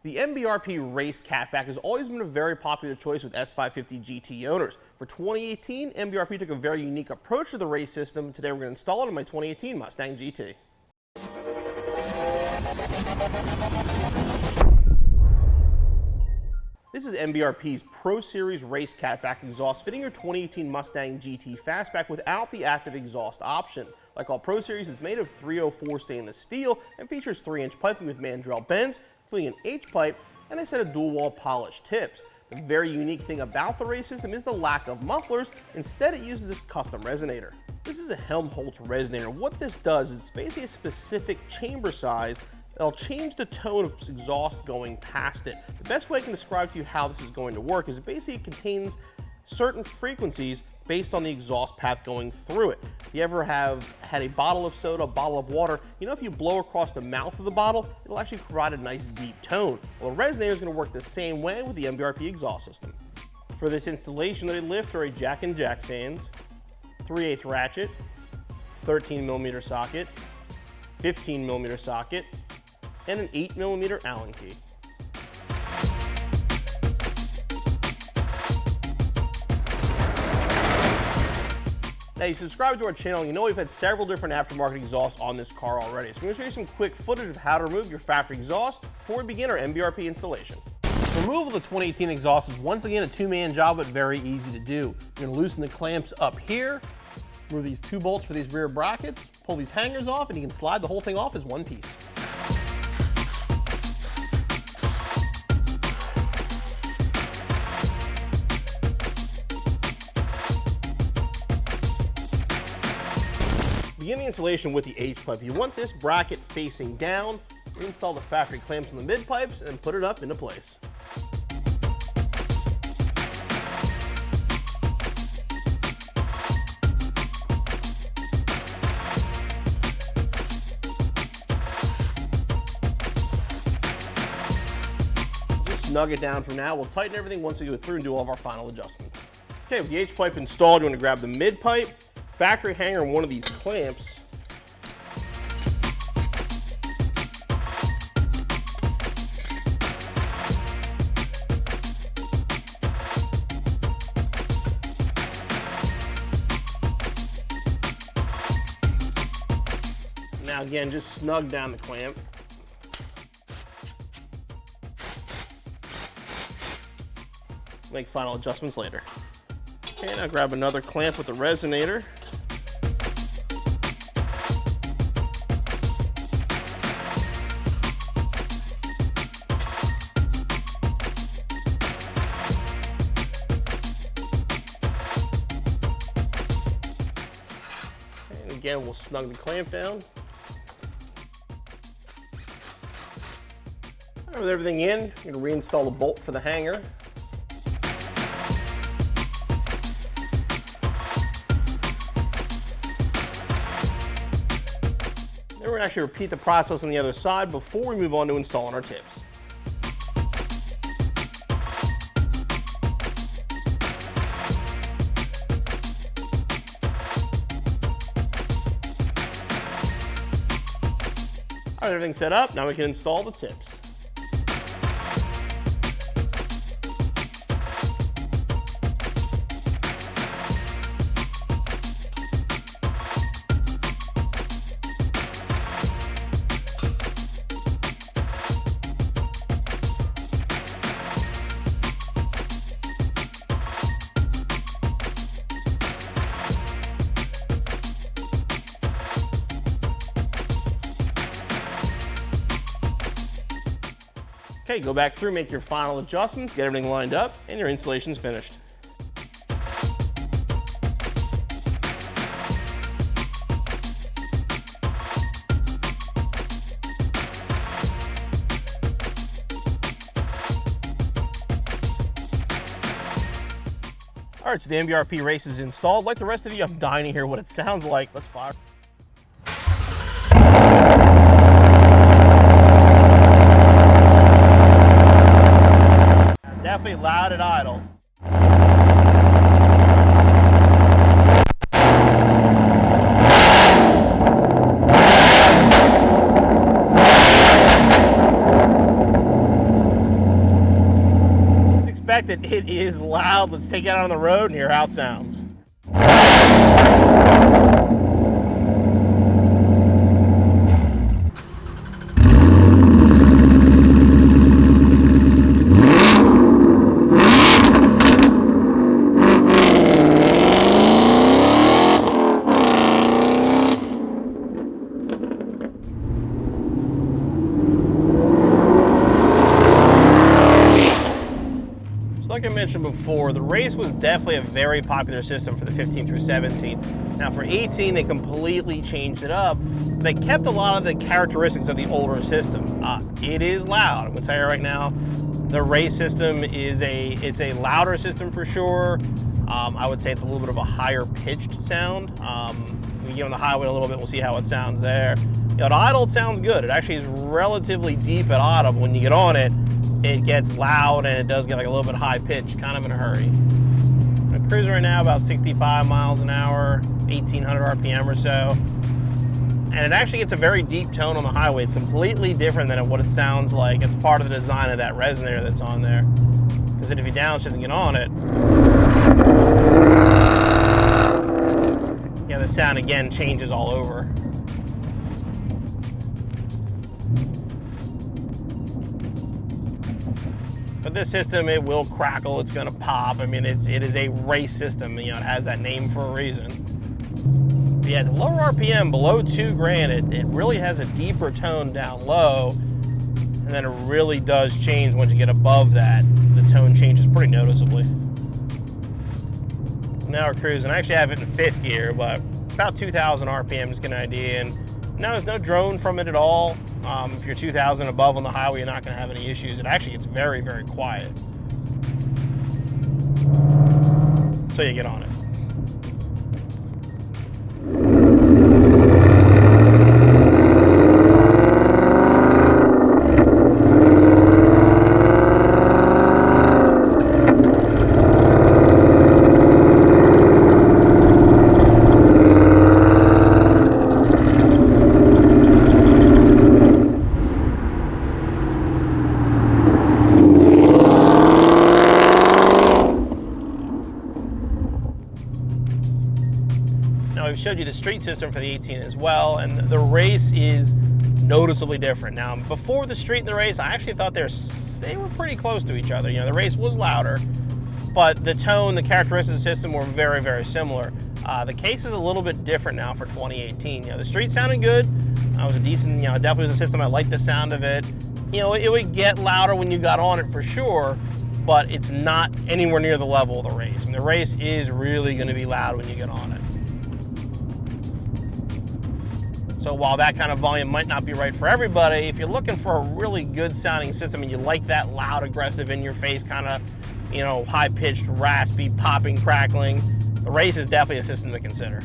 The MBRP Race Cat-Back has always been a very popular choice with S550 GT owners. For 2018, MBRP took a very unique approach to the race system. Today we're going to install it in my 2018 Mustang GT. This is MBRP's Pro-Series Race Cat-Back exhaust fitting your 2018 Mustang GT Fastback without the active exhaust option. Like all Pro-Series, it's made of 304 stainless steel and features 3-inch piping with mandrel-bent, including an H-pipe and a set of dual-wall polished tips. The very unique thing about the race system is the lack of mufflers. Instead, it uses this custom resonator. This is a Helmholtz resonator. What this does is it's basically a specific chamber size that'll change the tone of exhaust going past it. The best way I can describe to you how this is going to work is it basically contains certain frequencies based on the exhaust path going through it. If you ever have had a bottle of soda, a bottle of water, you know if you blow across the mouth of the bottle, it'll actually provide a nice deep tone. Well, the resonator is going to work the same way with the MBRP exhaust system. For this installation, the lift are a jack and jack stands, 3/8 ratchet, 13mm socket, 15mm socket, and an 8mm Allen key. Now, you subscribe to our channel, you know we've had several different aftermarket exhausts on this car already. So I'm going to show you some quick footage of how to remove your factory exhaust before we begin our MBRP installation. Removal of the 2018 exhaust is once again a two-man job, but very easy to do. You're going to loosen the clamps up here, remove these 2 bolts for these rear brackets, pull these hangers off, and you can slide the whole thing off as one piece. Begin the installation with the H-pipe. You want this bracket facing down. Install the factory clamps on the mid-pipes and put it up into place. Just snug it down for now. We'll tighten everything once we go through and do all of our final adjustments. Okay, with the H-pipe installed, you want to grab the mid-pipe, factory hanger, and one of these clamps. Now again, just snug down the clamp. Make final adjustments later. Okay, now grab another clamp with the resonator. And again, we'll snug the clamp down. All right, with everything in, I'm going to reinstall the bolt for the hanger. Then we're going to actually repeat the process on the other side before we move on to installing our tips. All right, everything's set up. Now we can install the tips. Okay, go back through, make your final adjustments, get everything lined up, and your installation's finished. All right, so the MBRP race is installed. Like the rest of you, I'm dying to hear what it sounds like. Let's fire. Definitely loud at idle. fact that it is loud. Let's take it out on the road and hear how it sounds. Like I mentioned before, the race was definitely a very popular system for the 15 through 17. Now for 18, they completely changed it up. They kept a lot of the characteristics of the older system. It is loud. I'm gonna tell you right now, the race system is it's a louder system for sure. I would say it's a little bit of a higher pitched sound. When you get on the highway a little bit, we'll see how it sounds there. At idle, it sounds good. It actually is relatively deep at idle. When you get on it, it gets loud and it does get like a little bit high pitch, kind of in a hurry. I'm cruising right now about 65 miles an hour, 1800 RPM or so. And it actually gets a very deep tone on the highway. It's completely different than what it sounds like. It's part of the design of that resonator that's on there. Because if you downshift and get on it, yeah, the sound again changes all over. But this system, it will crackle, it's gonna pop. I mean, it is a race system, you know, it has that name for a reason. But yeah, the lower RPM, below 2 grand, it really has a deeper tone down low, and then it really does change once you get above that. The tone changes pretty noticeably. Now we're cruising. I actually have it in 5th gear, but about 2,000 RPM to get an idea. And now there's no drone from it at all. If you're 2,000 above on the highway, you're not going to have any issues. It actually gets very, very quiet. So you get on it. I've showed you the street system for the 18 as well, and the race is noticeably different. Now, before the street and the race, I actually thought they were pretty close to each other. You know, the race was louder, but the tone, the characteristics of the system were very, very similar. The case is a little bit different now for 2018. You know, the street sounded good. It was a decent, you know, definitely was a system. I liked the sound of it. You know, it would get louder when you got on it for sure, but it's not anywhere near the level of the race. I mean, the race is really going to be loud when you get on it. So while that kind of volume might not be right for everybody, if you're looking for a really good sounding system and you like that loud, aggressive, in your face kind of, you know, high pitched, raspy, popping, crackling, the race is definitely a system to consider.